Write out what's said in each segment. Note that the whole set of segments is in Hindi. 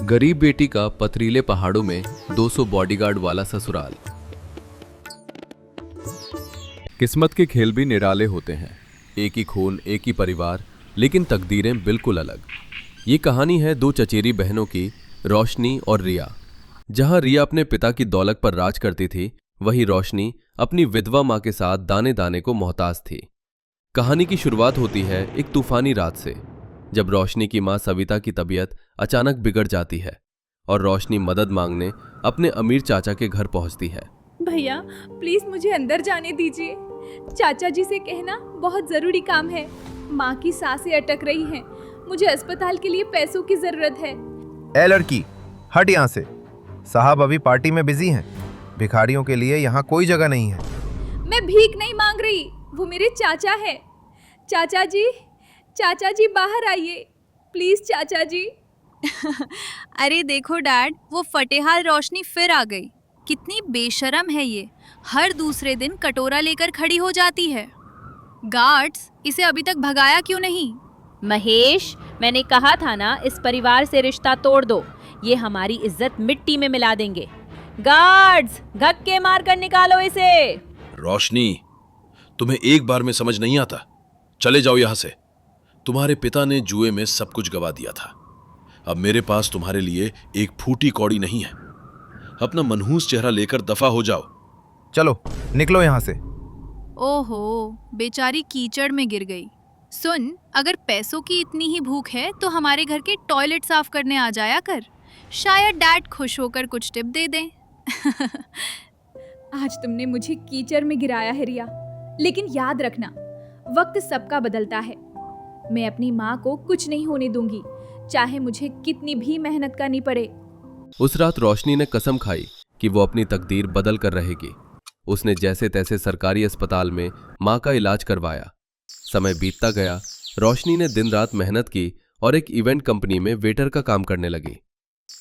गरीब बेटी का पथरीले पहाड़ों में 200 बॉडीगार्ड वाला ससुराल। किस्मत के खेल भी निराले होते हैं। एक ही खून, एक ही परिवार, लेकिन तकदीरें बिल्कुल अलग। ये कहानी है दो चचेरी बहनों की, रोशनी और रिया। जहां रिया अपने पिता की दौलत पर राज करती थी, वहीं रोशनी अपनी विधवा मां के साथ दाने दाने को मोहताज थी। कहानी की शुरुआत होती है एक तूफानी रात से, जब रोशनी की मां सविता की तबीयत अचानक बिगड़ जाती है और रोशनी मदद मांगने अपने अमीर चाचा के घर पहुंचती है। भैया प्लीज मुझे अंदर जाने दीजिए। चाचा जी से कहना बहुत जरूरी काम है। माँ की सांसें अटक रही हैं। मुझे अस्पताल के लिए पैसों की जरूरत है। ए लड़की, हट यहाँ से। साहब अभी पार्टी में बिजी हैं। भिखारियों के लिए यहाँ कोई जगह नहीं है। मैं भीख नहीं मांग रही, वो मेरे चाचा है। चाचा जी बाहर आइए प्लीज चाचा जी। अरे देखो डैड, वो फटेहाल रोशनी फिर आ गई। कितनी बेशरम है ये, हर दूसरे दिन कटोरा लेकर खड़ी हो जाती है। गार्ड्स, इसे अभी तक भगाया क्यों नहीं? महेश, मैंने कहा था ना, इस परिवार से रिश्ता तोड़ दो। ये हमारी इज्जत मिट्टी में मिला देंगे। गार्ड्स, धक्के मार कर निकालो इसे। रोशनी, तुम्हें एक बार में समझ नहीं आता? चले जाओ यहां से। तुम्हारे पिता ने जुए में सब कुछ गवा दिया था। अब मेरे पास तुम्हारे लिए एक फूटी कौड़ी नहीं है। अपना मनहूस चेहरा लेकर दफा हो जाओ। चलो निकलो यहाँ से। ओहो, बेचारी कीचड़ में गिर गई। सुन, अगर पैसों की इतनी ही भूख है तो हमारे घर के टॉयलेट साफ करने आ जाया कर। शायद डैड खुश होकर कुछ टिप दे दें। आज तुमने मुझे कीचड़ में गिराया है रिया, लेकिन याद रखना, वक्त सबका बदलता है। मैं अपनी माँ को कुछ नहीं होने दूंगी, चाहे मुझे कितनी भी मेहनत करनी पड़े। उस रात रोशनी ने कसम खाई कि वो अपनी तकदीर बदल कर रहेगी। उसने जैसे तैसे सरकारी अस्पताल में मां का इलाज करवाया। समय बीतता गया। रोशनी ने दिन रात मेहनत की और एक इवेंट कंपनी में वेटर का काम करने लगी।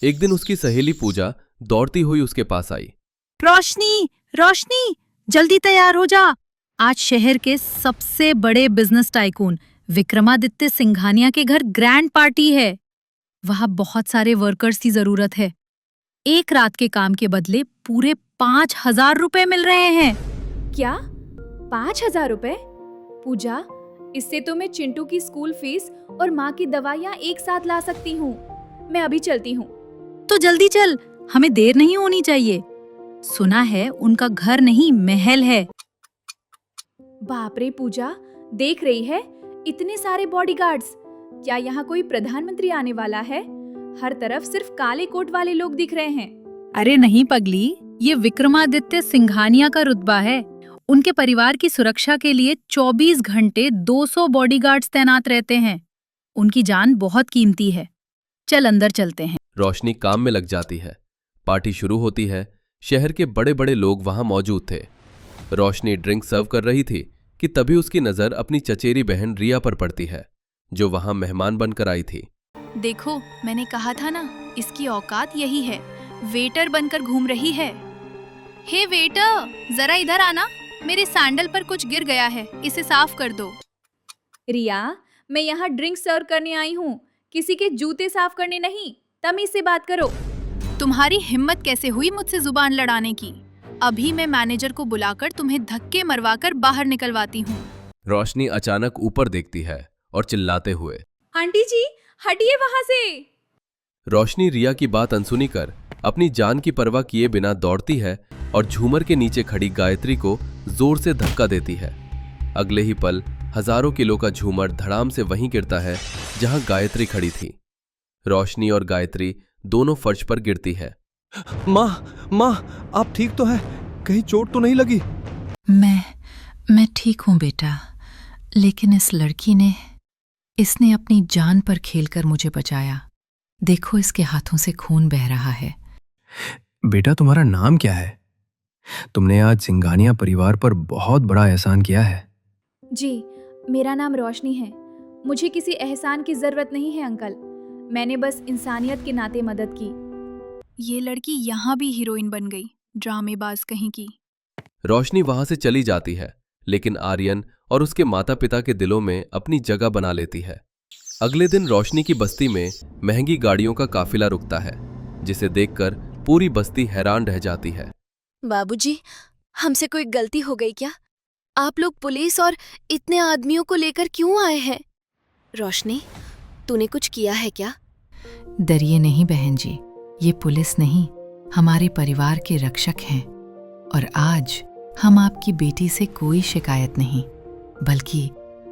एक दिन उसकी सहेली पूजा दौड़ती हुई उसके पास आई। रोशनी, रोशनी, जल्दी तैयार हो जा। आज शहर के सबसे बड़े बिजनेस टाइकून विक्रमादित्य सिंघानिया के घर ग्रैंड पार्टी है। वहां बहुत सारे वर्कर्स की जरूरत है। एक रात के काम के बदले पूरे 5,000 रुपए मिल रहे हैं। क्या 5,000 रुपए? पूजा, इससे तो मैं चिंटू की स्कूल फीस और माँ की दवाइयाँ एक साथ ला सकती हूँ। मैं अभी चलती हूँ। तो जल्दी चल, हमें देर नहीं होनी चाहिए। सुना है उनका घर नहीं महल है। बाप रे पूजा, देख रही है इतने सारे बॉडीगार्ड्स। क्या यहाँ कोई प्रधानमंत्री आने वाला है? हर तरफ सिर्फ काले कोट वाले लोग दिख रहे हैं। अरे नहीं पगली, ये विक्रमादित्य सिंघानिया का रुतबा है। उनके परिवार की सुरक्षा के लिए 24 घंटे 200 बॉडीगार्ड्स तैनात रहते हैं। उनकी जान बहुत कीमती है। चल अंदर चलते हैं। रोशनी काम में लग जाती है। पार्टी शुरू होती है। शहर के बड़े बड़े लोग वहां मौजूद थे। रोशनी ड्रिंक सर्व कर रही थी कि तभी उसकी नजर अपनी चचेरी बहन रिया पर पड़ती है, जो वहां मेहमान बनकर आई थी। देखो, मैंने कहा था ना, इसकी औकात यही है। वेटर बनकर घूम रही है। हे वेटर, जरा इधर आना। मेरे सैंडल पर कुछ गिर गया है, इसे साफ कर दो। रिया, मैं यहाँ ड्रिंक सर्व करने आई हूँ, किसी के जूते साफ करने नहीं। तमीज से बात करो। तुम्हारी हिम्मत कैसे हुई मुझसे जुबान लड़ाने की? अभी मैं मैनेजर को बुलाकर तुम्हें धक्के मरवाकर बाहर निकलवाती हूँ। रोशनी अचानक ऊपर देखती है और चिल्लाते हुए, आंटी जी, हटिए वहाँ से। रोशनी रिया की बात अनसुनी कर अपनी जान की परवाह किए बिना दौड़ती है और झूमर के नीचे खड़ी गायत्री को जोर से धक्का देती है। अगले ही पल हजारों किलो का झूमर धड़ाम से वहीं गिरता है जहां गायत्री खड़ी थी। रोशनी और गायत्री दोनों फर्श पर गिरती है। माँ, आप ठीक तो है? कहीं चोट तो नहीं लगी? मैं ठीक हूँ बेटा, लेकिन इस लड़की ने इसने अपनी जान पर खेलकर मुझे बचाया। देखो, इसके हाथों से खून बह रहा है। बेटा, तुम्हारा नाम क्या है? तुमने आज सिंघानिया परिवार पर बहुत बड़ा एहसान किया है। जी, मेरा नाम रोशनी है। मुझे किसी एहसान की जरूरत नहीं है अंकल। मैंने बस इंसानियत के नाते मदद की। ये लड़की यहाँ भी हीरोइन बन गई, ड्रामेबाज कहीं की। रोशनी वहां से चली जाती है, लेकिन आर्यन और उसके माता पिता के दिलों में अपनी जगह बना लेती है। अगले दिन रोशनी की बस्ती में महंगी गाड़ियों का काफिला रुकता है, जिसे देखकर पूरी बस्ती हैरान रह जाती है। बाबूजी, हमसे कोई गलती हो गई क्या? आप लोग पुलिस और इतने आदमियों को लेकर क्यों आए हैं? रोशनी, तूने कुछ किया है क्या? डरिए नहीं बहन जी, ये पुलिस नहीं, हमारे परिवार के रक्षक हैं। और आज हम आपकी बेटी से कोई शिकायत नहीं, बल्कि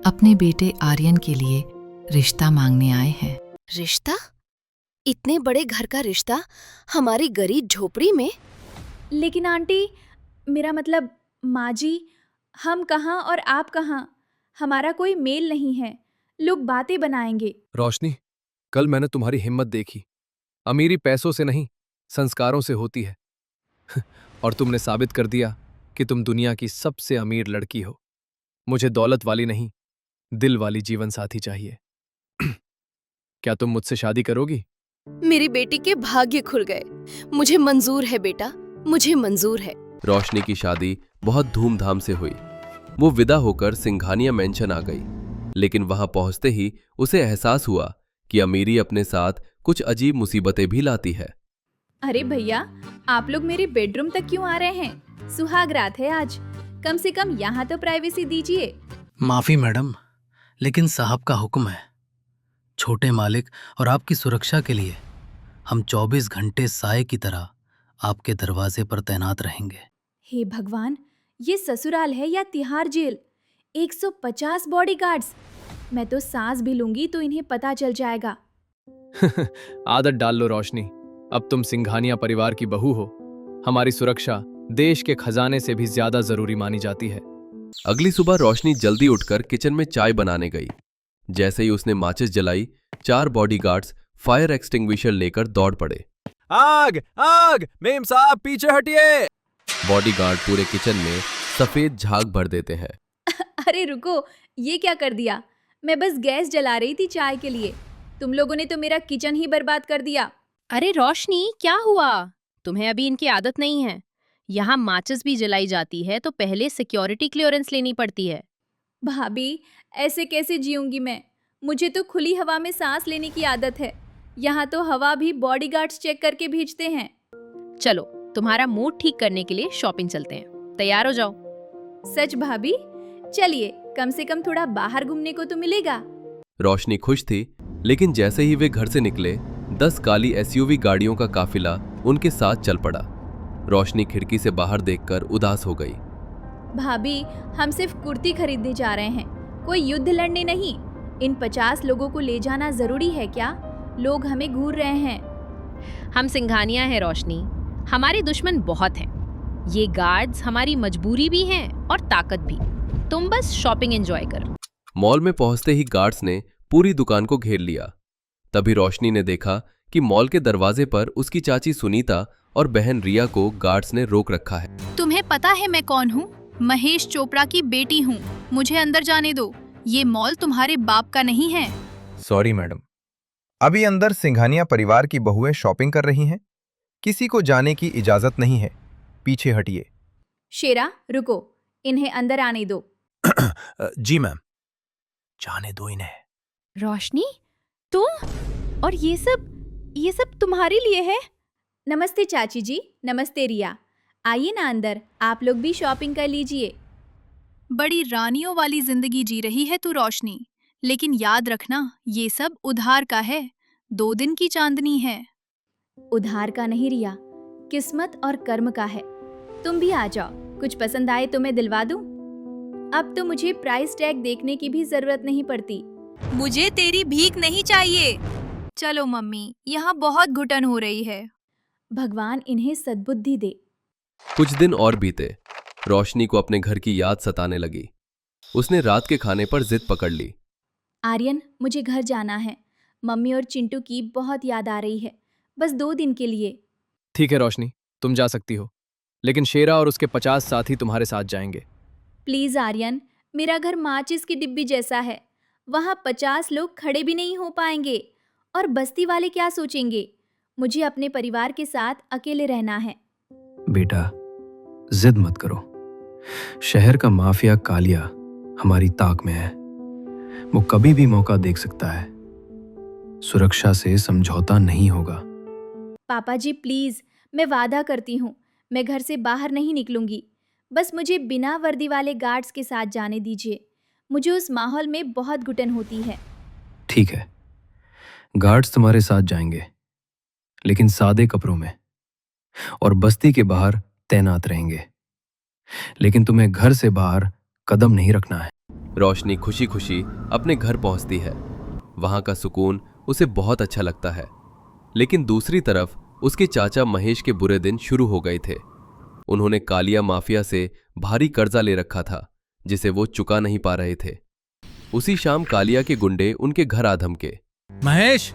अपने बेटे आर्यन के लिए रिश्ता मांगने आए हैं। रिश्ता? इतने बड़े घर का रिश्ता हमारी गरीब झोपड़ी में? लेकिन आंटी, मेरा मतलब माँ जी, हम कहाँ और आप कहाँ? हमारा कोई मेल नहीं है। लोग बातें बनाएंगे। रोशनी, कल मैंने तुम्हारी हिम्मत देखी। अमीरी पैसों से नहीं, संस्कारों से होती है। और तुमने साबित कर दिया कि तुम दुनिया की सबसे अमीर लड़की हो। मुझे दौलत वाली नहीं, दिल वाली जीवन साथी चाहिए। क्या तुम मुझसे शादी करोगी? मेरी बेटी के भाग्य खुल गए। मुझे मंजूर है बेटा, मुझे मंजूर है। रोशनी की शादी बहुत धूमधाम से हुई। वो विदा होकर सिंघानिया मेंशन आ गई, लेकिन वहां पहुंचते ही उसे एहसास हुआ कि अमीरी अपने साथ कुछ अजीब मुसीबतें भी लाती है। अरे भैया, आप लोग मेरे बेडरूम तक क्यों आ रहे हैं? सुहाग रात है आज, कम से कम यहाँ तो प्राइवेसी दीजिए। माफी मैडम, लेकिन साहब का हुक्म है। छोटे मालिक और आपकी सुरक्षा के लिए हम 24 घंटे साए की तरह आपके दरवाजे पर तैनात रहेंगे। हे भगवान, ये ससुराल है या तिहाड़ जेल? 150 बॉडीगार्ड्स। मैं तो सांस भी लूंगी तो इन्हें पता चल जाएगा। आदत डाल लो रोशनी, अब तुम सिंघानिया परिवार की बहू हो। हमारी सुरक्षा देश के खजाने से भी ज्यादा जरूरी मानी जाती है। अगली सुबह रोशनी जल्दी उठकर किचन में चाय बनाने गई। जैसे ही उसने माचिस जलाई, 4 बॉडीगार्ड्स फायर एक्सटिंग्विशर लेकर दौड़ पड़े। आग आग, मेम साहब पीछे हटिए। बॉडीगार्ड पूरे किचन में सफेद झाग भर देते हैं। अरे रुको, ये क्या कर दिया? मैं बस गैस जला रही थी चाय के लिए। तुम लोगों ने तो मेरा किचन ही बर्बाद कर दिया। अरे रोशनी, क्या हुआ? तुम्हें अभी इनकी आदत नहीं है। यहाँ माचिस भी जलाई जाती है तो पहले सिक्योरिटी क्लियरेंस लेनी पड़ती है। भाभी, ऐसे कैसे जीऊंगी मैं? मुझे तो खुली हवा में सांस लेने की आदत है। यहाँ तो हवा भी बॉडीगार्ड्स चेक करके भेजते हैं। चलो, तुम्हारा मूड ठीक करने के लिए शॉपिंग चलते हैं। तैयार हो जाओ। सच भाभी? चलिए, कम से कम थोड़ा बाहर घूमने को तो मिलेगा। रोशनी खुश थी, लेकिन जैसे ही वे घर से निकले, 10 काली एसयूवी गाड़ियों का काफिला उनके साथ चल पड़ा। रोशनी खिड़की से बाहर देखकर उदास हो गई। भाभी, हम सिर्फ कुर्ती खरीदने जा रहे हैं, कोई युद्ध लड़ने नहीं। इन 50 लोगों को ले जाना जरूरी है क्या? लोग हमें घूर रहे हैं। हम सिंघानिया हैं रोशनी, हमारे दुश्मन बहुत हैं। ये गार्ड्स हमारी मजबूरी भी हैं और ताकत भी। तुम बस शॉपिंग एंजॉय करो। मॉल में पहुंचते ही गार्ड्स ने पूरी दुकान को घेर लिया। तभी रोशनी ने देखा कि मॉल के दरवाजे पर उसकी चाची सुनीता और बहन रिया को गार्ड्स ने रोक रखा है। तुम्हें पता है मैं कौन हूँ? महेश चोपड़ा की बेटी हूँ। मुझे अंदर जाने दो। ये मॉल तुम्हारे बाप का नहीं है। सॉरी मैडम, अभी अंदर सिंघानिया परिवार की बहुएं शॉपिंग कर रही हैं। किसी को जाने की इजाजत नहीं है। पीछे हटिए। शेरा, रुको, इन्हें अंदर आने दो। जी मैम। जाने दो इन्हें। रोशनी, तुम? और ये सब तुम्हारे लिए है? नमस्ते चाची जी, नमस्ते रिया। आइए ना अंदर, आप लोग भी शॉपिंग कर लीजिए। बड़ी रानियों वाली जिंदगी जी रही है तू रोशनी, लेकिन याद रखना ये सब उधार का है। 2 दिन की चांदनी है। उधार का नहीं रिया, किस्मत और कर्म का है। तुम भी आ जाओ, कुछ पसंद आए तो मैं दिलवा दूं। अब तो मुझे प्राइस टैग देखने की भी जरूरत नहीं पड़ती। मुझे तेरी भीख नहीं चाहिए। चलो मम्मी, यहाँ बहुत घुटन हो रही है। भगवान इन्हें सद्बुद्धि दे। कुछ दिन और बीते। रोशनी को अपने घर की याद सताने लगी। उसने रात के खाने पर जिद पकड़ ली। आर्यन, मुझे घर जाना है। मम्मी और चिंटू की बहुत याद आ रही है, बस 2 दिन के लिए। ठीक है रोशनी, तुम जा सकती हो, लेकिन शेरा और उसके 50 साथी तुम्हारे साथ जाएंगे। प्लीज आर्यन, मेरा घर माचिस की डिब्बी जैसा है। वहाँ 50 लोग खड़े भी नहीं हो पाएंगे। और बस्ती वाले क्या सोचेंगे? मुझे अपने परिवार के साथ अकेले रहना है। बेटा, जिद मत करो। शहर का माफिया कालिया हमारी ताक में है। वो कभी भी मौका देख सकता है। सुरक्षा से समझौता नहीं होगा। पापा जी प्लीज, मैं वादा करती हूँ मैं घर से बाहर नहीं निकलूंगी। बस मुझे बिना वर्दी वाले गार्ड्स के साथ जाने दीजिए। मुझे उस माहौल में बहुत घुटन होती है। ठीक है, गार्ड्स तुम्हारे साथ जाएंगे, लेकिन सादे कपड़ों में, और बस्ती के बाहर तैनात रहेंगे। लेकिन तुम्हें घर से बाहर कदम नहीं रखना है। रोशनी खुशी खुशी अपने घर पहुंचती है। वहां का सुकून उसे बहुत अच्छा लगता है। लेकिन दूसरी तरफ उसके चाचा महेश के बुरे दिन शुरू हो गए थे। उन्होंने कालिया माफिया से भारी कर्जा ले रखा था, जिसे वो चुका नहीं पा रहे थे। उसी शाम कालिया के गुंडे उनके घर आ धमके। महेश,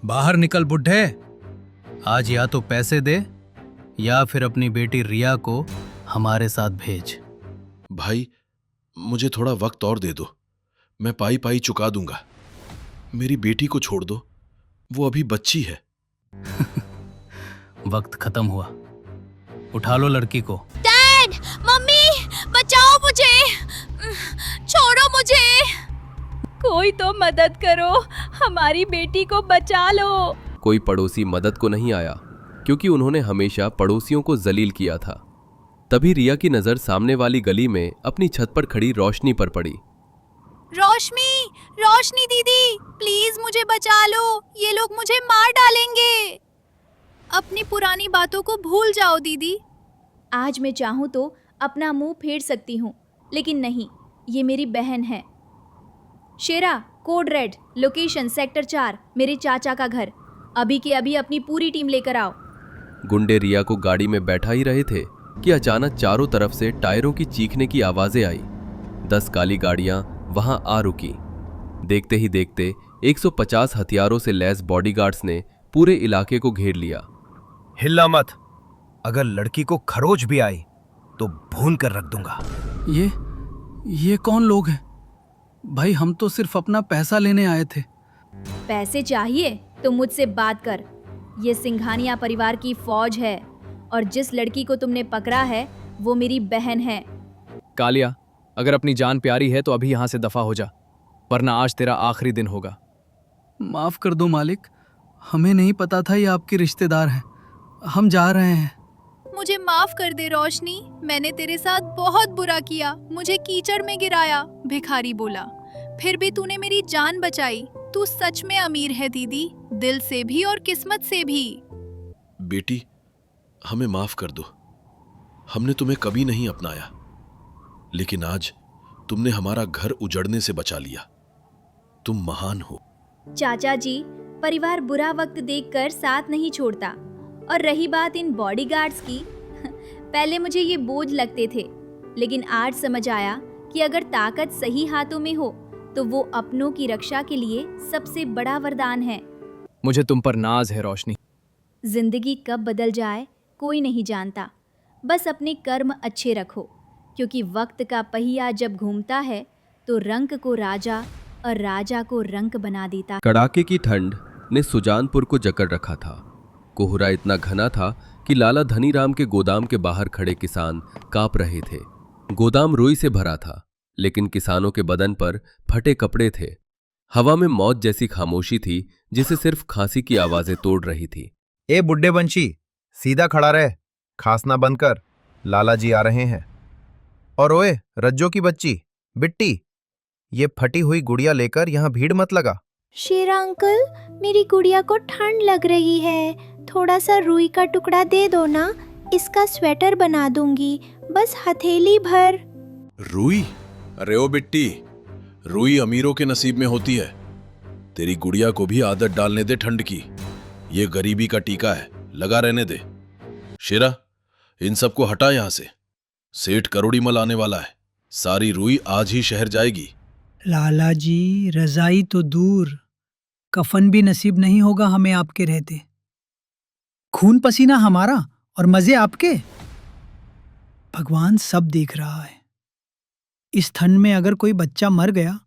बाहर निकल बुड्ढे। आज या तो पैसे दे या फिर अपनी बेटी रिया को हमारे साथ भेज। भाई, मुझे थोड़ा वक्त और दे दो, मैं पाई पाई चुका दूंगा। मेरी बेटी को छोड़ दो, वो अभी बच्ची है। वक्त खत्म हुआ, उठा लो लड़की को। डैड, मम्मी, बचाओ मुझे, छोड़ो मुझे। कोई तो मदद करो, हमारी बेटी को बचा लो। कोई पड़ोसी मदद को नहीं आया, क्योंकि उन्होंने हमेशा पड़ोसियों को जलील किया था। तभी रिया की नजर सामने वाली गली में अपनी छत पर खड़ी रोशनी पर पड़ी। रोशनी, रोशनी दीदी, प्लीज मुझे बचा लो, ये लोग मुझे मार डालेंगे। अपनी पुरानी बातों को भूल जाओ दीदी। आज मैं चाहूँ तो अपना मुंह फेर सकती हूँ, लेकिन नहीं, ये मेरी बहन है। शेरा, कोड रेड, लोकेशन सेक्टर 4, मेरे चाचा का घर। अभी के अभी अपनी पूरी टीम लेकर आओ। गुंडे रिया को गाड़ी में बैठा ही रहे थे कि अचानक चारों तरफ से टायरों की चीखने की आवाजें आई। 10 काली गाड़ियां वहां आ रुकी। देखते ही देखते 150 हथियारों से लैस बॉडीगार्ड्स ने पूरे इलाके को घेर लिया। हिल्ला मत, अगर लड़की को खरोच भी आई तो भून कर रख दूंगा। ये कौन लोग हैं? भाई, हम तो सिर्फ अपना पैसा लेने आए थे। पैसे चाहिए तो मुझसे बात कर। ये सिंघानिया परिवार की फौज है, और जिस लड़की को तुमने पकड़ा है वो मेरी बहन है। कालिया, अगर अपनी जान प्यारी है तो अभी यहां से दफा हो जा, वरना आज तेरा आखिरी दिन होगा। माफ कर दो मालिक, हमें नहीं पता था ये आपके रिश्तेदार हैं। हम जा रहे हैं। मुझे माफ कर दे रोशनी, मैंने तेरे साथ बहुत बुरा किया, मुझे कीचड़ में गिराया, भिखारी बोला, फिर भी तूने मेरी जान बचाई। तू सच में अमीर है दीदी, दिल से भी और किस्मत से भी। बेटी, हमें माफ कर दो, हमने तुम्हें कभी नहीं अपनाया, लेकिन आज तुमने हमारा घर उजड़ने से बचा लिया। तुम महान हो। चाचा जी, परिवार बुरा वक्त देखकर साथ नहीं छोड़ता। और रही बात इन बॉडीगार्ड्स की, पहले मुझे ये बोझ लगते थे, लेकिन आज समझ आया कि अगर ताकत सही हाथों में हो तो वो अपनों की रक्षा के लिए सबसे बड़ा वरदान है। मुझे तुम पर नाज है रोशनी। जिंदगी कब बदल जाए कोई नहीं जानता, बस अपने कर्म अच्छे रखो, क्योंकि वक्त का पहिया जब घूमता है तो रंक को राजा और राजा को रंक बना देता। कड़ाके की ठंड ने सुजानपुर को जकड़ रखा था। कोहरा इतना घना था कि लाला धनीराम के गोदाम के बाहर खड़े किसान कांप रहे थे। गोदाम रुई से भरा था, लेकिन किसानों के बदन पर फटे कपड़े थे। हवा में मौत जैसी खामोशी थी, जिसे सिर्फ खांसी की आवाजें तोड़ रही थी। ए बुड्ढे बंशी, सीधा खड़ा रहे, खांसना बंद कर, लाला जी आ रहे हैं। और ओए रज्जो की बच्ची बिट्टी, ये फटी हुई गुड़िया लेकर यहाँ भीड़ मत लगा। शेरा अंकल, मेरी गुड़िया को ठंड लग रही है, थोड़ा सा रुई का टुकड़ा दे दो ना, इसका स्वेटर बना दूंगी, बस हथेली भर। रुई? अरे ओ बिट्टी, रुई अमीरों के नसीब में होती है। तेरी गुड़िया को भी आदत डालने दे ठंड की। ये गरीबी का टीका है, लगा रहने दे। शेरा, इन सबको हटा यहां से। सेठ करोड़ीमल आने वाला है, सारी रुई आज ही शहर जाएगी। लाला जी, रजाई तो दूर, कफन भी नसीब नहीं होगा हमें आपके रहते। खून पसीना हमारा और मजे आपके। भगवान सब देख रहा है। इस ठंड में अगर कोई बच्चा मर गया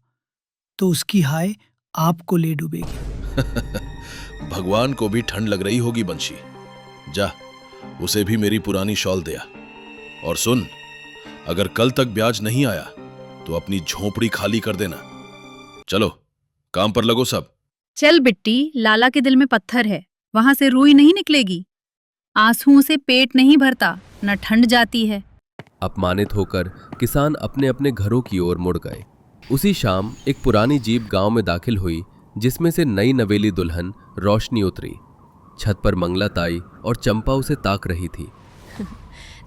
तो उसकी हाय आपको ले डूबेगी। भगवान को भी ठंड लग रही होगी बंशी। जा, उसे भी मेरी पुरानी शॉल दिया। और सुन, अगर कल तक ब्याज नहीं आया तो अपनी झोपड़ी खाली कर देना। चलो, काम पर लगो सब। चल बिट्टी, लाला के दिल में पत्थर है, वहां से रूई नहीं निकलेगी। आंसुओं से पेट नहीं भरता, न ठंड जाती है। अपमानित होकर किसान अपने अपने घरों की ओर मुड़ गए। उसी शाम एक पुरानी जीप गांव में दाखिल हुई, जिसमें से नई नवेली दुल्हन रोशनी उतरी। छत पर मंगला ताई और चंपा उसे ताक रही थी।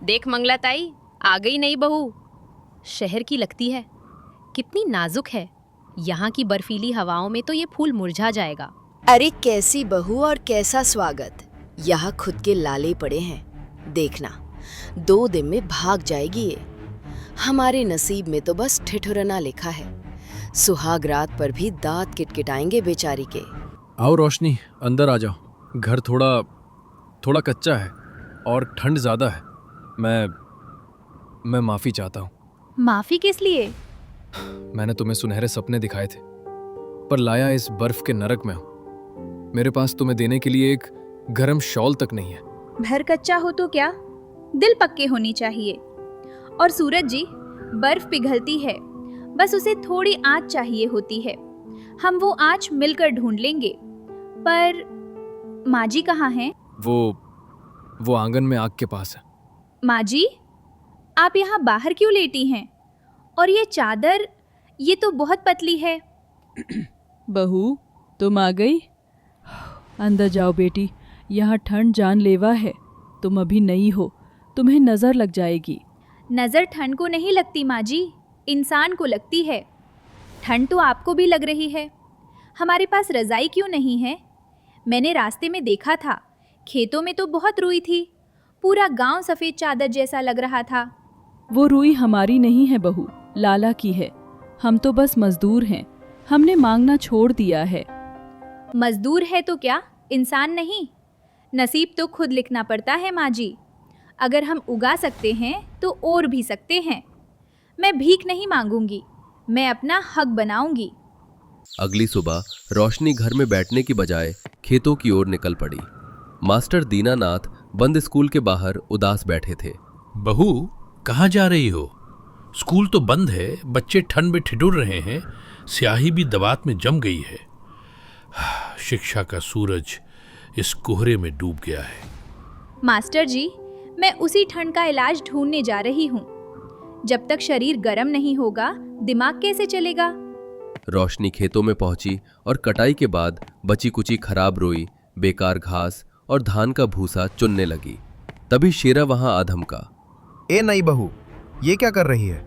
देख मंगला ताई, आ गई नई बहू। शहर की लगती है, कितनी नाजुक है। यहाँ की बर्फीली हवाओं में तो ये फूल मुरझा जाएगा। अरे कैसी बहू और कैसा स्वागत। यहाँ खुद के लाले पड़े हैं, देखना 2 दिन में भाग जाएगी ये। हमारे नसीब में तो बस ठिठुरना लिखा है। सुहाग रात पर भी दांत किटकिटाएंगे बेचारी के। आओ रोशनी, अंदर आ जाओ। घर थोड़ा कच्चा है और ठंड ज़्यादा है। मैं माफ़ी चाहता हूँ। माफी किस लिए? मैंने तुम्हें सुनहरे सपने दिखाए थे, पर लाया इस बर्फ के नरक में हूँ। मेरे पास तुम्हें देने के लिए एक गर्म शॉल तक नहीं है। घर कच्चा हो तो क्या, दिल पक्के होनी चाहिए। और सूरज जी, बर्फ पिघलती है, बस उसे थोड़ी आँच चाहिए होती है। हम वो आँच मिलकर ढूंढ लेंगे। पर माँ जी कहाँ हैं? वो आंगन में आग के पास है। माँ जी, आप यहाँ बाहर क्यों लेटी हैं? और ये चादर, ये तो बहुत पतली है। बहू, तुम आ गई? अंदर जाओ बेटी, यहाँ ठंड जानलेवा है। तुम अभी नई हो, तुम्हें नज़र लग जाएगी। नज़र ठंड को नहीं लगती माँ जी, इंसान को लगती है। ठंड तो आपको भी लग रही है। हमारे पास रज़ाई क्यों नहीं है? मैंने रास्ते में देखा था, खेतों में तो बहुत रुई थी। पूरा गांव सफ़ेद चादर जैसा लग रहा था। वो रुई हमारी नहीं है बहू, लाला की है। हम तो बस मजदूर हैं, हमने मांगना छोड़ दिया है। मजदूर है तो क्या, इंसान नहीं? नसीब तो खुद लिखना पड़ता है माँ जी। अगर हम उगा सकते हैं तो और भी सकते हैं। मैं भीख नहीं मांगूंगी, मैं अपना हक बनाऊंगी। अगली सुबह रोशनी घर में बैठने की बजाय खेतों की ओर निकल पड़ी। मास्टर दीनानाथ बंद स्कूल के बाहर उदास बैठे थे। बहू, कहाँ जा रही हो? स्कूल तो बंद है, बच्चे ठंड में ठिठुर रहे हैं, स्याही भी दवात में जम गई है। शिक्षा का सूरज इस कोहरे में डूब गया है। मास्टर जी, मैं उसी ठंड का इलाज ढूंढने जा रही हूँ। जब तक शरीर गर्म नहीं होगा, दिमाग कैसे चलेगा? रोशनी खेतों में पहुंची और कटाई के बाद बची कुची खराब रोई, बेकार घास और धान का भूसा चुनने लगी। तभी शेरा वहां आधमका। ए नई बहू, ये क्या कर रही है?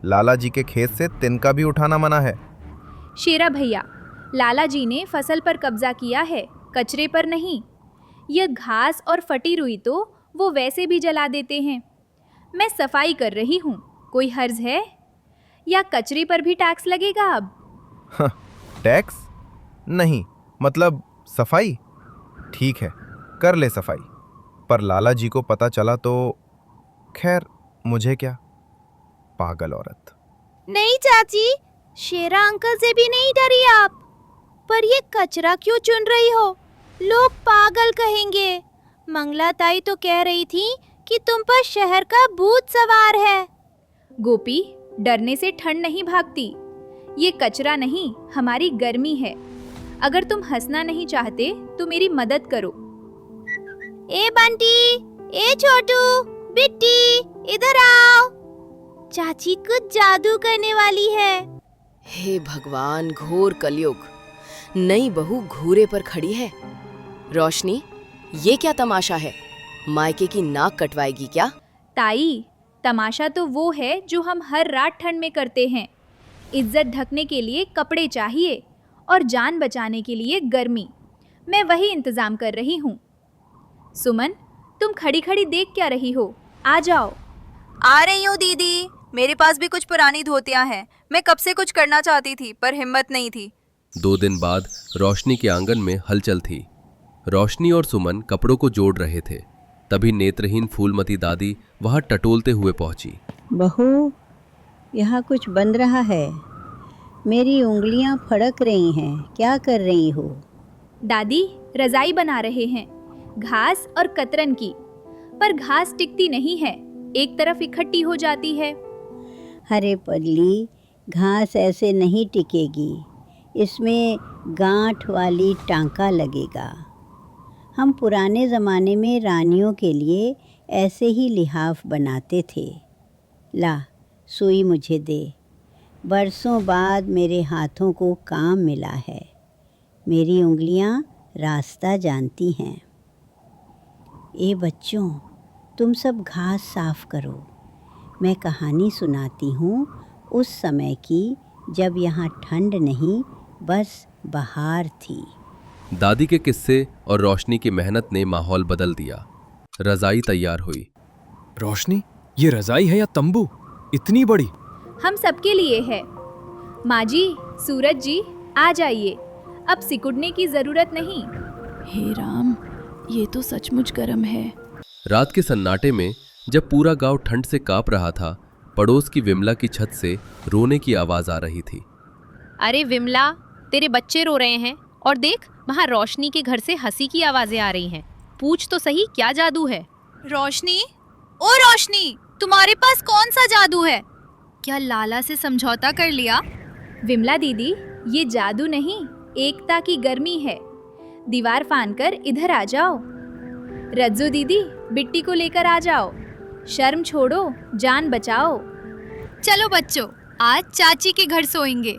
लाला जी के खेत से तिनका भी उठाना मना है। शेरा भैया, लाला जी ने फसल पर कब्जा किया है, कचरे पर नहीं। यह घास और फटी रुई तो वो वैसे भी जला देते हैं। मैं सफाई कर रही हूँ, कोई हर्ज है? या कचरे पर भी टैक्स लगेगा अब? टैक्स? नहीं, मतलब सफाई। ठीक है, कर ले सफाई। पर लाला जी को पता चला तो खैर, मुझे क्या, पागल औरत। नहीं चाची, शेरा अंकल से भी नहीं डरी आप। पर ये कचरा क्यों चुन रही हो? लोग पागल कहेंगे। मंगला ताई तो कह रही थी कि तुम पर शहर का भूत सवार है। गोपी, डरने से ठंड नहीं भागती। ये कचरा नहीं, हमारी गर्मी है। अगर तुम हंसना नहीं चाहते तो मेरी मदद करो। ए बंटी, ए छोटू, बिट्टी, इधर आओ। चाची कुछ जादू करने वाली है। हे भगवान, घोर कलयुग। नई बहू घूरे पर खड़ी है। रोशनी, ये क्या तमाशा है? मायके की नाक कटवाएगी क्या? ताई, तमाशा तो वो है जो हम हर रात ठंड में करते हैं। इज्जत ढकने के लिए कपड़े चाहिए और जान बचाने के लिए गर्मी। मैं वही इंतजाम कर रही हूँ। सुमन, तुम खड़ी खड़ी देख क्या रही हो? आ जाओ। आ रही हूँ दीदी, मेरे पास भी कुछ पुरानी धोतियाँ हैं। मैं कब से कुछ करना चाहती थी पर हिम्मत नहीं थी। 2 दिन बाद रोशनी के आंगन में हलचल थी। रोशनी और सुमन कपड़ों को जोड़ रहे थे। तभी नेत्रहीन फूलमती दादी वहां टटोलते हुए पहुंची। बहू, यहाँ कुछ बन रहा है। मेरी उंगलियां फड़क रही हैं। क्या कर रही हो? दादी, रजाई बना रहे हैं, घास और कतरन की। पर घास टिकती नहीं है, एक तरफ इकट्ठी हो जाती है। अरे पगली, घास ऐसे नहीं टिकेगी। इसमें गांठ वाली टांका लगेगा। हम पुराने ज़माने में रानियों के लिए ऐसे ही लिहाफ बनाते थे। ला, सुई मुझे दे। बरसों बाद मेरे हाथों को काम मिला है। मेरी उंगलियां रास्ता जानती हैं। ए बच्चों, तुम सब घास साफ करो। मैं कहानी सुनाती हूँ उस समय की जब यहाँ ठंड नहीं, बस बहार थी। दादी के किस्से और रोशनी की मेहनत ने माहौल बदल दिया। रजाई तैयार हुई। रोशनी, ये रजाई है या तंबू? इतनी बड़ी? हम सबके लिए है। माँ जी, सूरज जी, आ जाइए, अब सिकुड़ने की जरूरत नहीं। हे राम, ये तो सचमुच गर्म है। रात के सन्नाटे में जब पूरा गांव ठंड से कांप रहा था, पड़ोस की विमला की छत से रोने की आवाज आ रही थी। अरे विमला, तेरे बच्चे रो रहे हैं और देख, वहाँ रोशनी के घर से हंसी की आवाजें आ रही हैं। पूछ तो सही, क्या जादू है? रोशनी, ओ रोशनी, तुम्हारे पास कौन सा जादू है? क्या लाला से समझौता कर लिया? विमला दीदी, ये जादू नहीं, एकता की गर्मी है। दीवार फांदकर इधर आ जाओ। रज्जू दीदी, बिट्टी को लेकर आ जाओ। शर्म छोड़ो, जान बचाओ। चलो बच्चों, आज चाची के घर सोएंगे।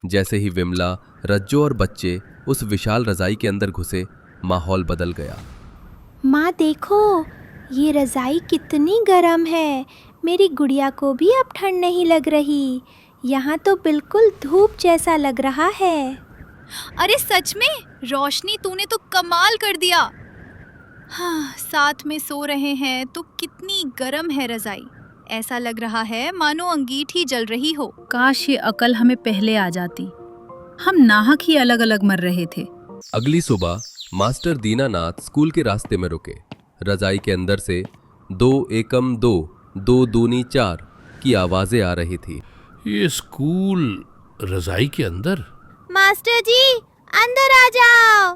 जैसे ही विमला, रज्जो और बच्चे उस विशाल रजाई के अंदर घुसे, माहौल बदल गया। माँ देखो, ये रजाई कितनी गर्म है। मेरी गुड़िया को भी अब ठंड नहीं लग रही। यहाँ तो बिल्कुल धूप जैसा लग रहा है। अरे सच में रोशनी, तूने तो कमाल कर दिया। हाँ, साथ में सो रहे हैं तो कितनी गर्म है रजाई। ऐसा लग रहा है मानो अंगीठी जल रही हो। काश ये अकल हमें पहले आ जाती। हम नाहक ही अलग अलग मर रहे थे। अगली सुबह मास्टर दीनानाथ स्कूल के रास्ते में रुके। रजाई के अंदर से 2 एकम 2, 2 दूनी 4 की आवाजें आ रही थी। ये स्कूल रजाई के अंदर? मास्टर जी, अंदर आ जाओ।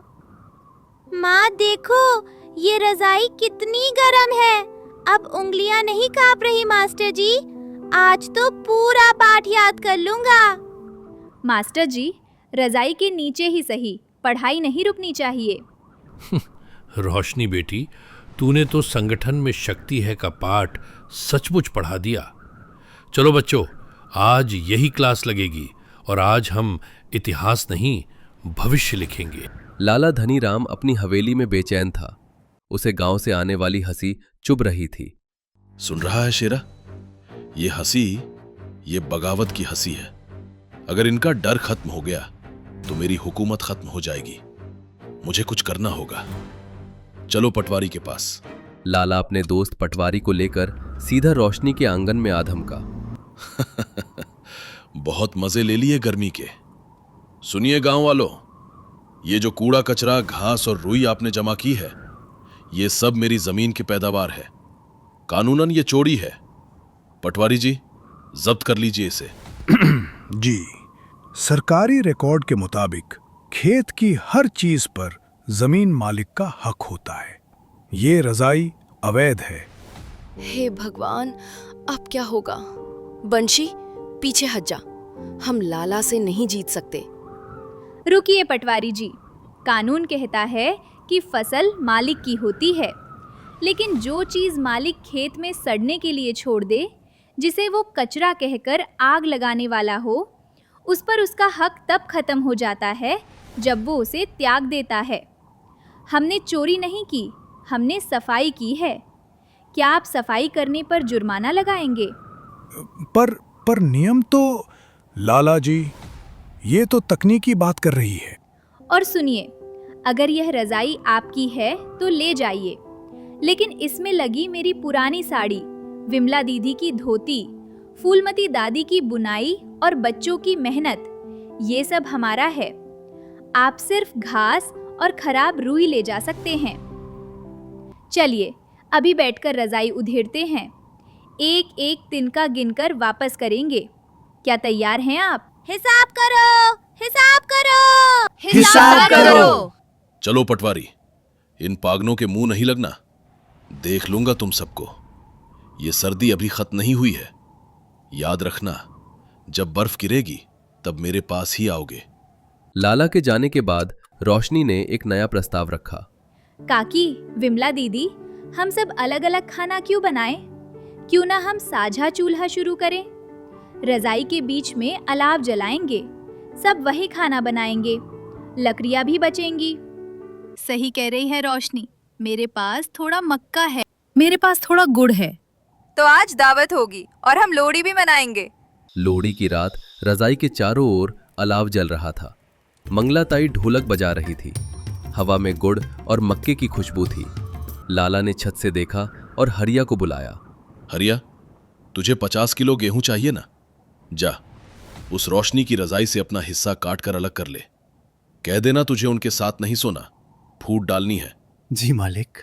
माँ देखो, ये रजाई कितनी गर्म है। अब उंगलियां नहीं कांप रही मास्टर जी। आज तो पूरा पाठ याद कर लूंगा। मास्टर जी, रजाई के नीचे ही सही, पढ़ाई नहीं रुकनी चाहिए। रोशनी बेटी, तूने तो संगठन में शक्ति है का पाठ सचमुच पढ़ा दिया। चलो बच्चों, आज यही क्लास लगेगी और आज हम इतिहास नहीं, भविष्य लिखेंगे। लाला धनीराम अपनी हवेली में बेचैन था। उसे गांव से आने वाली हंसी चुभ रही थी। सुन रहा है शेरा? ये हंसी, ये बगावत की हंसी है। अगर इनका डर खत्म हो गया तो मेरी हुकूमत खत्म हो जाएगी। मुझे कुछ करना होगा। चलो पटवारी के पास। लाला अपने दोस्त पटवारी को लेकर सीधा रोशनी के आंगन में आ धमका। बहुत मजे ले लिए गर्मी के। सुनिए गांव वालों, ये जो कूड़ा कचरा, घास और रुई आपने जमा की है, ये सब मेरी जमीन की पैदावार है। कानूनन ये चोरी है। पटवारी जी, जब्त कर लीजिए इसे। जी, सरकारी रिकॉर्ड के मुताबिक खेत की हर चीज पर जमीन मालिक का हक होता है। ये रजाई अवैध है। हे भगवान, अब क्या होगा? बंशी, पीछे हट जा। हम लाला से नहीं जीत सकते। रुकिए पटवारी जी, कानून कहता है कि फसल मालिक की होती है, लेकिन जो चीज़ मालिक खेत में सड़ने के लिए छोड़ दे, जिसे वो कचरा कहकर आग लगाने वाला हो, उस पर उसका हक तब खत्म हो जाता है जब वो उसे त्याग देता है। हमने चोरी नहीं की, हमने सफाई की है। क्या आप सफाई करने पर जुर्माना लगाएंगे? पर नियम तो, लाला जी, ये तो तकनीकी बात कर रही है। और सुनिए, अगर यह रजाई आपकी है तो ले जाइए, लेकिन इसमें लगी मेरी पुरानी साड़ी, विमला दीदी की धोती, फूलमती दादी की बुनाई और बच्चों की मेहनत, ये सब हमारा है। आप सिर्फ घास और खराब रुई ले जा सकते हैं। चलिए, अभी बैठकर रजाई उधेड़ते हैं। एक एक तिनका गिनकर वापस करेंगे। क्या तैयार हैं आप? हिसाब करो, हिसाब करो, हिसाब करो। चलो पटवारी, इन पागनों के मुंह नहीं लगना। देख लूंगा तुम सबको। ये सर्दी अभी खत्म नहीं हुई है। याद रखना, जब बर्फ गिरेगी तब मेरे पास ही आओगे। लाला के जाने के बाद रोशनी ने एक नया प्रस्ताव रखा। काकी, विमला दीदी, हम सब अलग अलग खाना क्यों बनाएं? क्यों ना हम साझा चूल्हा शुरू करें? रजाई के बीच में अलाव जलाएंगे, सब वही खाना बनाएंगे, लकड़ियाँ भी बचेंगी। सही कह रही है रोशनी। मेरे पास थोड़ा मक्का है। मेरे पास थोड़ा गुड़ है। तो आज दावत होगी और हम लोहड़ी भी मनाएंगे। लोहड़ी की रात रजाई के चारों ओर अलाव जल रहा था। मंगलाताई ढोलक बजा रही थी। हवा में गुड़ और मक्के की खुशबू थी। लाला ने छत से देखा और हरिया को बुलाया। हरिया, तुझे 50 किलो गेहूं चाहिए ना? जा, उस रोशनी की रजाई से अपना हिस्सा काट कर अलग कर ले। कह देना तुझे उनके साथ नहीं सोना, फूट डालनी है। जी मालिक।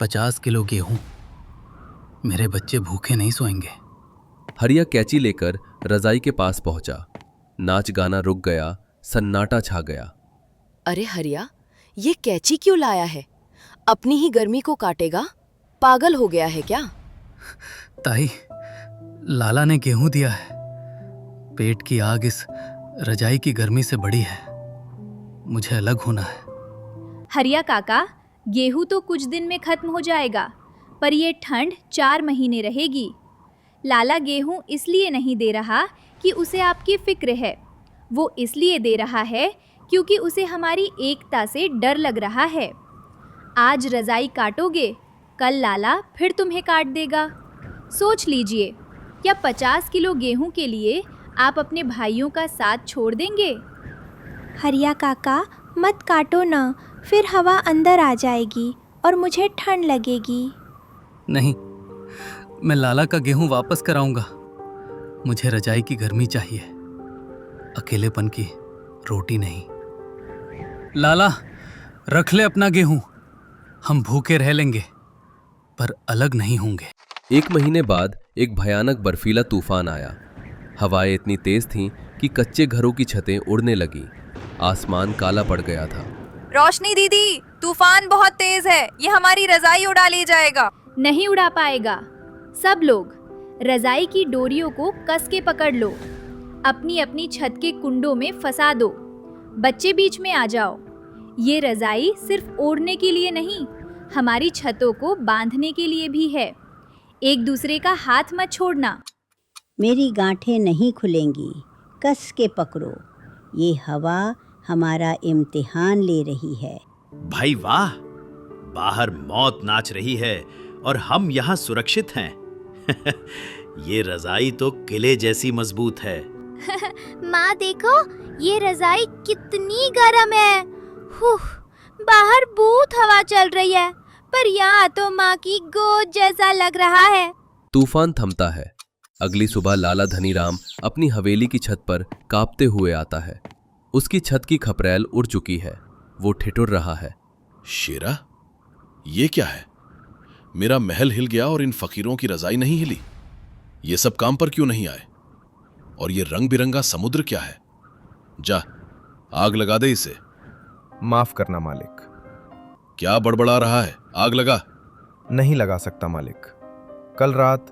50 किलो गेहूं, मेरे बच्चे भूखे नहीं सोएंगे। हरिया कैंची लेकर रजाई के पास पहुंचा। नाच गाना रुक गया, सन्नाटा छा गया। अरे हरिया, ये कैंची क्यों लाया है? अपनी ही गर्मी को काटेगा? पागल हो गया है क्या? ताई, लाला ने गेहूं दिया है। पेट की आग इस रजाई की गर्मी से बड़ी है। मुझे अलग होना है। हरिया काका, गेहूं तो कुछ दिन में खत्म हो जाएगा, पर ये ठंड 4 महीने रहेगी। लाला गेहूं इसलिए नहीं दे रहा कि उसे आपकी फिक्र है, वो इसलिए दे रहा है क्योंकि उसे हमारी एकता से डर लग रहा है। आज रजाई काटोगे, कल लाला फिर तुम्हें काट देगा। सोच लीजिए, क्या 50 किलो गेहूं के लिए आप अपने भाइयों का साथ छोड़ देंगे? हरिया काका, मत काटो ना, फिर हवा अंदर आ जाएगी और मुझे ठंड लगेगी। नहीं, मैं लाला का गेहूं वापस कराऊंगा। मुझे रजाई की गर्मी चाहिए, अकेलेपन की रोटी नहीं। लाला, रख ले अपना गेहूं। हम भूखे रह लेंगे पर अलग नहीं होंगे। 1 महीने बाद एक भयानक बर्फीला तूफान आया। हवाएं इतनी तेज थीं कि कच्चे घरों की छतें उड़ने लगी। आसमान काला पड़ गया था। रोशनी दीदी, तूफान बहुत तेज है, ये हमारी रजाई उड़ा ले जाएगा। नहीं उड़ा पाएगा। सब लोग रजाई की डोरियों को कस के पकड़ लो, अपनी अपनी छत के कुंडों में फंसा दो। बच्चे बीच में आ जाओ। ये रजाई सिर्फ ओढ़ने के लिए नहीं, हमारी छतों को बांधने के लिए भी है। एक दूसरे का हाथ मत छोड़ना। मेरी गांठें नहीं खुलेंगी, कस के पकड़ो। ये हवा हमारा इम्तिहान ले रही है। भाई वाह, बाहर मौत नाच रही है और हम यहाँ सुरक्षित हैं। ये रजाई तो किले जैसी मजबूत है। माँ देखो, ये रजाई कितनी गर्म है। बाहर बहुत हवा चल रही है, पर यहाँ तो माँ की गोद जैसा लग रहा है। तूफान थमता है। अगली सुबह लाला धनीराम अपनी हवेली की छत पर कांपते हुए आता है। उसकी छत की खपरेल उड़ चुकी है। वो ठिठुर रहा है। शेरा, ये क्या है? मेरा महल हिल गया और इन फकीरों की रजाई नहीं हिली। ये सब काम पर क्यों नहीं आए? और ये रंग बिरंगा समुद्र क्या है? जा, आग लगा दे इसे। माफ करना मालिक। क्या बड़बड़ा रहा है? आग लगा। नहीं लगा सकता मालिक। कल रात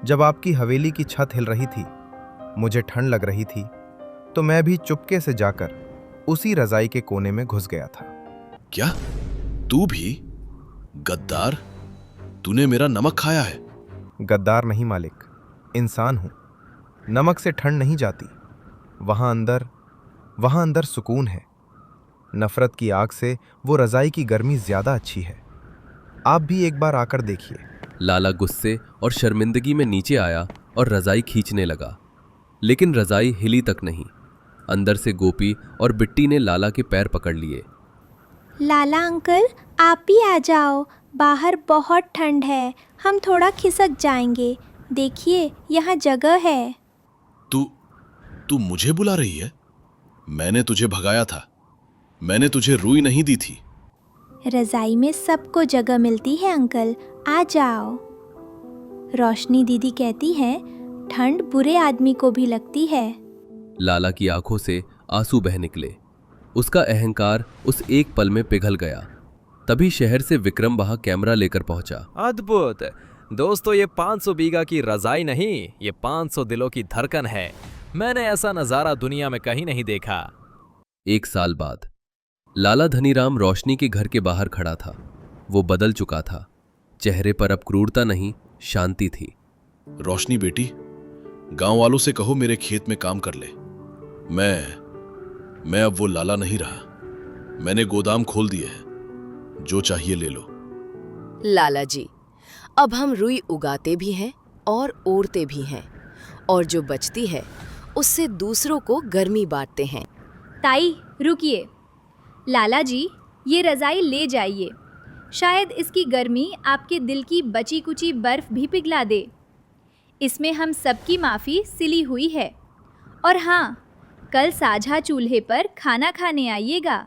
जब आपकी हवेली की छत हिल रही थी, मुझे ठंड लग रही थी, तो मैं भी चुपके से जाकर उसी रजाई के कोने में घुस गया था। क्या? तू भी? गद्दार, तूने मेरा नमक खाया है। गद्दार नहीं मालिक, इंसान हूं। नमक से ठंड नहीं जाती। वहां अंदर सुकून है। नफरत की आग से वो रजाई की गर्मी ज्यादा अच्छी है। आप भी एक बार आकर देखिए। लाला गुस्से और शर्मिंदगी में नीचे आया और रजाई खींचने लगा, लेकिन रजाई हिली तक नहीं। अंदर से गोपी और बिट्टी ने लाला के पैर पकड़ लिए। लाला अंकल, आप भी आ जाओ, बाहर बहुत ठंड है, हम थोड़ा खिसक जाएंगे। देखिए, यहाँ जगह है। तू मुझे बुला रही है? मैंने तुझे भगाया था। मैंने तुझे रुई नहीं दी थी। रजाई में सबको जगह मिलती है अंकल, आ जाओ। रोशनी दीदी कहती है, ठंड बुरे आदमी को भी लगती है। लाला की आंखों से आंसू बह निकले। उसका अहंकार उस एक पल में पिघल गया। तभी शहर से विक्रम वहां कैमरा लेकर पहुंचा। अद्भुत दोस्तों, ये 500 बीघा की रजाई नहीं, ये 500 दिलों की धड़कन है। मैंने ऐसा नजारा दुनिया में कहीं नहीं देखा। 1 साल बाद लाला धनीराम रोशनी के घर के बाहर खड़ा था। वो बदल चुका था। चेहरे पर अब क्रूरता नहीं, शांति थी। रोशनी बेटी, गांव वालों से कहो मेरे खेत में काम कर ले। मैं अब वो लाला नहीं रहा। मैंने गोदाम खोल दिए हैं, जो चाहिए ले लो। लाला जी, अब हम रुई उगाते भी हैं और ओढ़ते भी हैं, और जो बचती है उससे दूसरों को गर्मी बांटते हैं। ताई रुकिए। लाला जी, ये रज़ाई ले जाइए। शायद इसकी गर्मी आपके दिल की बची कुची बर्फ भी पिघला दे। इसमें हम सबकी माफ़ी सिली हुई है। और हाँ, कल साझा चूल्हे पर खाना खाने आइएगा।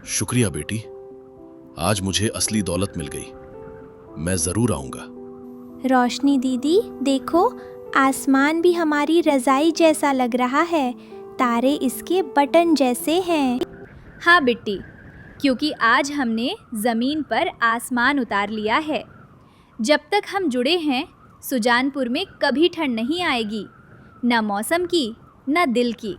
शुक्रिया बेटी, आज मुझे असली दौलत मिल गई। मैं जरूर आऊंगा। रोशनी दीदी, देखो आसमान भी हमारी रज़ाई जैसा लग रहा है। तारे इसके बटन जैसे हैं। हाँ बिट्टी, क्योंकि आज हमने ज़मीन पर आसमान उतार लिया है। जब तक हम जुड़े हैं, सुजानपुर में कभी ठंड नहीं आएगी, न मौसम की न दिल की।